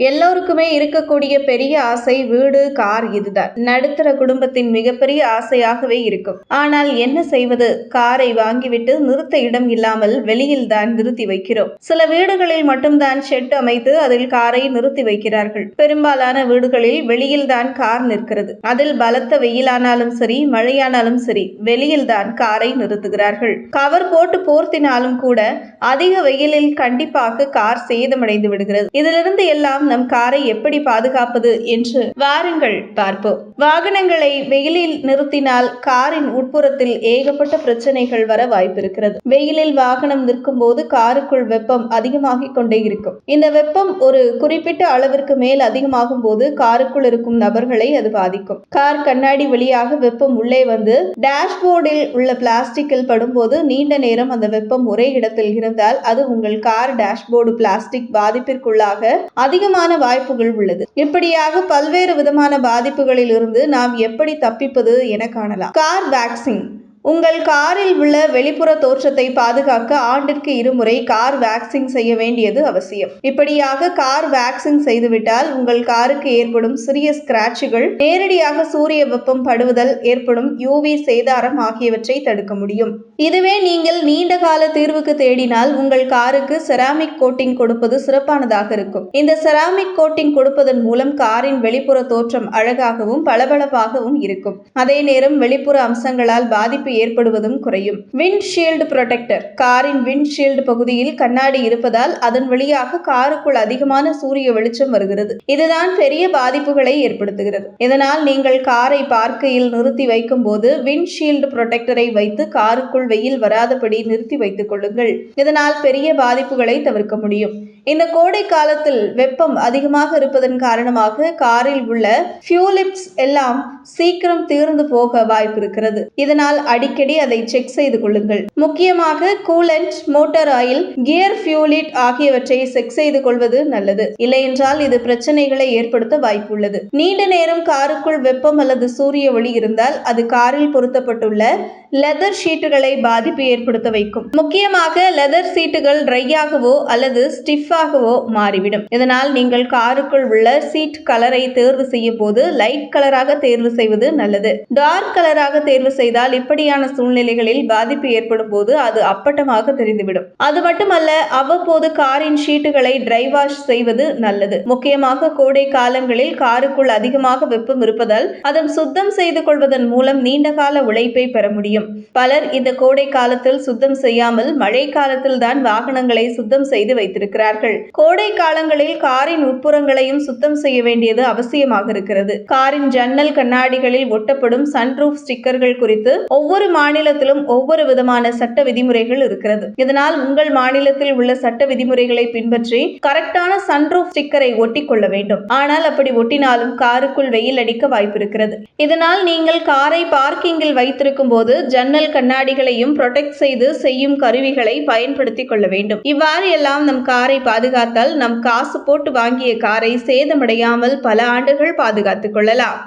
எல்லோருக்குமே இருக்கக்கூடிய பெரிய ஆசை வீடு, கார் இதுதான். நடுத்தர குடும்பத்தின் மிகப்பெரிய ஆசையாகவே இருக்கும். ஆனால் என்ன செய்வது? காரை வாங்கிவிட்டு நிறுத்த இடம் இல்லாமல் வெளியில் தான் நிறுத்தி வைக்கிறோம். சில வீடுகளில் மட்டும்தான் ஷெட் அமைத்து அதில் காரை நிறுத்தி வைக்கிறார்கள். பெரும்பாலான வீடுகளில் வெளியில் தான் கார் நிற்கிறது. அதில் பலத்த வெயிலானாலும் சரி, மழையானாலும் சரி, வெளியில் தான் காரை நிறுத்துகிறார்கள். கவர் போட்டு போர்த்தினாலும் கூட அதிக வெயிலில் கண்டிப்பாக கார் சேதமடைந்து விடுகிறது. இதிலிருந்து எல்லாம் நம் காரை எப்படி பாதுகாப்பது என்று வாருங்கள் பார்ப்போம். வாகனங்களை வெயிலில் நிறுத்தினால் காரின் உட்புறத்தில் ஏகப்பட்ட பிரச்சனைகள் வர வாய்ப்பிருக்கிறது. வெயிலில் வாகனம் நிற்கும் போது காருக்குள் வெப்பம் அதிகமாகிக் கொண்டே இருக்கும். இந்த வெப்பம் ஒரு குறிப்பிட்ட அளவிற்கு மேல் அதிகமாகும் போது காருக்குள் இருக்கும் நபர்களை அது பாதிக்கும். கார் கண்ணாடி வழியாக வெப்பம் உள்ளே வந்து டேஷ்போர்டில் உள்ள பிளாஸ்டிக்கில் படும்போது நீண்ட நேரம் அந்த வெப்பம் ஒரே இடத்தில் இருந்தால் அது உங்கள் கார் டேஷ்போர்டு பிளாஸ்டிக் பாதிப்பிற்குள்ளாக அதிகமான வாய்ப்புகள் உள்ளது. இப்படியாக பல்வேறு விதமான பாதிப்புகளில் இருந்து நாம் எப்படி தப்பிப்பது என காணலாம். Car waxing. உங்கள் காரில் உள்ள வெளிப்புற தோற்றத்தை பாதுகாக்க ஆண்டிற்கு 2 முறை கார் வேக்சிங் செய்ய வேண்டியது அவசியம். இப்படியாக கார் வேக்சிங் செய்துவிட்டால் உங்கள் காருக்கு ஏற்படும் சிறிய ஸ்கிராட்சுகள், நேரடியாக சூரிய வெப்பம் படுவதால் ஏற்படும் UV சேதாரம் ஆகியவற்றை தடுக்க முடியும். இதுவே நீங்கள் நீண்ட கால தீர்வுக்கு தேடினால் உங்கள் காருக்கு செராமிக் கோட்டிங் கொடுப்பது சிறப்பானதாக இருக்கும். இந்த செராமிக் கோட்டிங் கொடுப்பதன் மூலம் காரின் வெளிப்புற தோற்றம் அழகாகவும் பளபளப்பாகவும் இருக்கும். அதே நேரம் வெளிப்புற அம்சங்களால் பாதிப்பு ஏற்படுவதும் குறையும். விண்ட்ஷீல்டு புரொடெக்டர். காரின் விண்ட்ஷீல்டு பகுதியில் கண்ணாடி இருப்பதால் அதன் வழியாக காருக்குள் அதிகமான சூரிய வெளிச்சம் வருகிறது. இதுதான் பெரிய பாதிப்புகளை ஏற்படுத்துகிறது. இதனால் நீங்கள் காரை பார்க்கையில் நிறுத்தி வைக்கும் போது விண்ட்ஷீல்டு புரொடெக்டரை வைத்து காருக்குள் வெயில் வராதபடி நிறுத்தி வைத்துக் கொள்ளுங்கள். இதனால் பெரிய பாதிப்புகளை தவிர்க்க முடியும். இந்த கோடை காலத்தில் வெப்பம் அதிகமாக இருப்பதன் காரணமாக காரில் உள்ள ஃபியூலிப்ஸ் எல்லாம் சீக்கிரம் தீர்ந்து போக வாய்ப்பு இருக்கிறது. இதனால் அடிக்கடி அதை செக் செய்து கொள்ளுங்கள். முக்கியமாக கூலண்ட், மோட்டார் ஆயில், கியர் ஃபியூலிட் ஆகியவற்றை செக் செய்து கொள்வது நல்லது. இல்லையென்றால் இது பிரச்சனைகளை ஏற்படுத்த வாய்ப்பு உள்ளது. நீண்ட நேரம் காருக்குள் வெப்பம் அல்லது சூரிய ஒளி இருந்தால் அது காரில் பொருத்தப்பட்டுள்ள லெதர் ஷீட்டுகளை பாதிப்பு ஏற்படுத்த வைக்கும். முக்கியமாக லெதர் சீட்டுகள் ட்ரையாகவோ அல்லது ஸ்டிஃபாகவோ மாறிவிடும். இதனால் நீங்கள் காருக்குள் உள்ள சீட் கலரை தேர்வு செய்யும் போது லைட் கலராக தேர்வு செய்வது நல்லது. டார்க் கலராக தேர்வு செய்தால் இப்படியான சூழ்நிலைகளில் பாதிப்பு ஏற்படும் போது அது அப்பட்டமாக தெரிந்துவிடும். அது மட்டுமல்ல, அவ்வப்போது காரின் ஷீட்டுகளை ட்ரை வாஷ் செய்வது நல்லது. முக்கியமாக கோடை காலங்களில் காருக்குள் அதிகமாக வெப்பம் இருப்பதால் அதன் சுத்தம் செய்து கொள்வதன் மூலம் நீண்ட கால உழைப்பை பெற முடியும். பலர் இந்த கோடை காலத்தில் சுத்தம் செய்யாமல் மழை காலத்தில் தான் வாகனங்களை சுத்தம் செய்து வைத்திருக்கிறார்கள். கோடை காலங்களில் காரின் உட்புறங்களையும் சுத்தம் செய்ய வேண்டியது அவசியமாக இருக்கிறது. காரின் ஜன்னல் கண்ணாடிகளில் ஒட்டப்படும் சன்ரூஃப் ஸ்டிக்கர்கள் குறித்து ஒவ்வொரு மாநிலத்திலும் ஒவ்வொரு விதமான சட்ட விதிமுறைகள் இருக்கிறது. இதனால் உங்கள் மாநிலத்தில் உள்ள சட்ட விதிமுறைகளை பின்பற்றி கரெக்டான சன்ரூஃப் ஸ்டிக்கரை ஒட்டி கொள்ள வேண்டும். ஆனால் அப்படி ஒட்டினாலும் காருக்குள் வெயில் அடிக்க வாய்ப்பு இருக்கிறது. இதனால் நீங்கள் காரை பார்க்கிங்கில் வைத்திருக்கும் போது ஜன்னல் கண்ணாடிகளையும் ப்ரொடெக்ட் செய்து செய்யும் கருவிகளை பயன்படுத்திக் கொள்ள வேண்டும். இவ்வாறு எல்லாம் நம் காரை பாதுகாத்தால் நம் காசு போட்டு வாங்கிய காரை சேதமடையாமல் பல ஆண்டுகள் பாதுகாத்துக் கொள்ளலாம்.